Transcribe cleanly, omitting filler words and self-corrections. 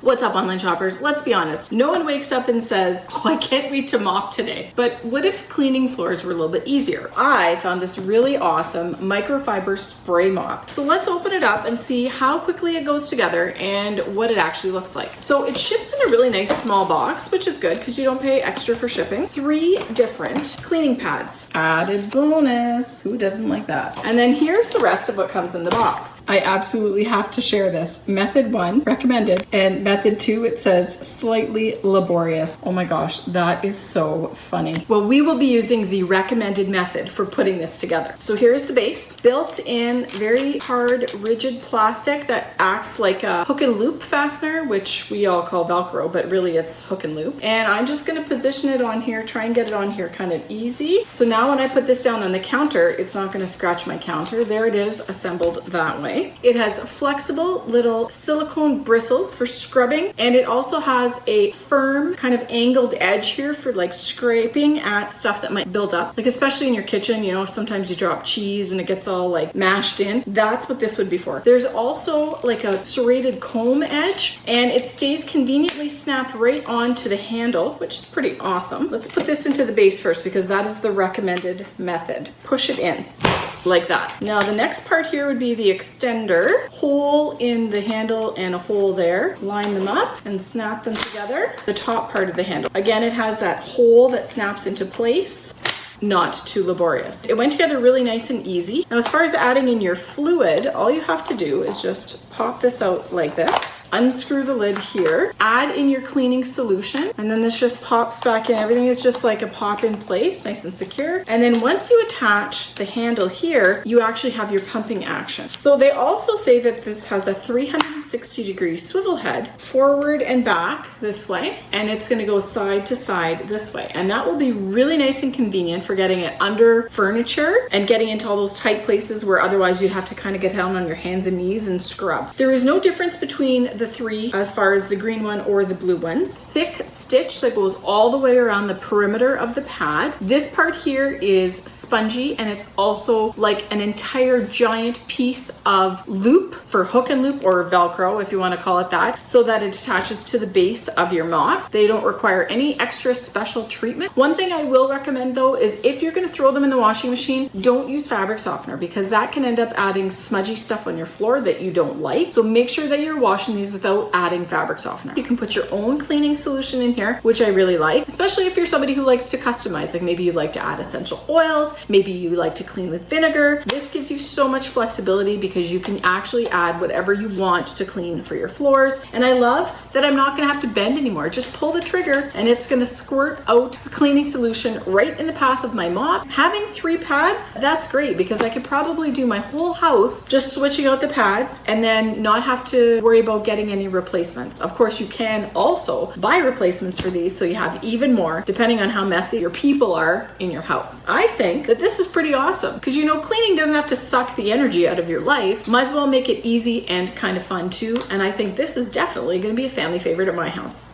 What's up, online shoppers? Let's be honest. No one wakes up and says, oh, I can't wait to mop today. But what if cleaning floors were a little bit easier? I found this really awesome microfiber spray mop. So let's open it up and see how quickly it goes together and what it actually looks like. So it ships in a really nice small box, which is good because you don't pay extra for shipping. 3 different cleaning pads. Added bonus. Who doesn't like that? And then here's the rest of what comes in the box. I absolutely have to share this. Method 1, recommended, and method 2, it says slightly laborious. Oh my gosh, that is so funny. Well, we will be using the recommended method for putting this together. So here's the base, built in very hard, rigid plastic that acts like a hook and loop fastener, which we all call Velcro, but really it's hook and loop. And I'm just gonna position it on here, try and get it on here kind of easy. So now when I put this down on the counter, it's not gonna scratch my counter. There it is, assembled that way. It has flexible little silicone bristles for scrubbing, and it also has a firm kind of angled edge here for like scraping at stuff that might build up, like especially in your kitchen, you know, sometimes you drop cheese and it gets all like mashed in. That's what this would be for. There's also like a serrated comb edge, and it stays conveniently snapped right onto the handle, which is pretty awesome. Let's put this into the base first because that is the recommended method. Push it in like that. Now the next part here would be the extender. Hole in the handle and a hole there. Line them up and snap them together. The top part of the handle. Again, it has that hole that snaps into place. Not too laborious. It went together really nice and easy. Now, as far as adding in your fluid, all you have to do is just pop this out like this, unscrew the lid here, add in your cleaning solution, and then this just pops back in. Everything is just like a pop in place, nice and secure. And then once you attach the handle here, you actually have your pumping action. So they also say that this has a 360-degree swivel head, forward and back this way, and it's gonna go side to side this way. And that will be really nice and convenient for getting it under furniture and getting into all those tight places where otherwise you'd have to kind of get down on your hands and knees and scrub. There is no difference between the 3 as far as the green one or the blue ones. Thick stitch that goes all the way around the perimeter of the pad. This part here is spongy, and it's also like an entire giant piece of loop for hook and loop, or Velcro if you want to call it that, so that it attaches to the base of your mop. They don't require any extra special treatment. One thing I will recommend though is if you're going to throw them in the washing machine, don't use fabric softener because that can end up adding smudgy stuff on your floor that you don't like. So make sure that you're washing these without adding fabric softener. You can put your own cleaning solution in here, which I really like, especially if you're somebody who likes to customize. Like maybe you like to add essential oils, maybe you like to clean with vinegar. This gives you so much flexibility because you can actually add whatever you want to clean for your floors. And I love that I'm not going to have to bend anymore. Just pull the trigger and it's going to squirt out the cleaning solution right in the path of my mop. Having 3 pads, that's great because I could probably do my whole house just switching out the pads and then not have to worry about getting any replacements. Of course, you can also buy replacements for these so you have even more depending on how messy your people are in your house. I think that this is pretty awesome because you know cleaning doesn't have to suck the energy out of your life. Might as well make it easy and kind of fun too. And I think this is definitely going to be a family favorite at my house.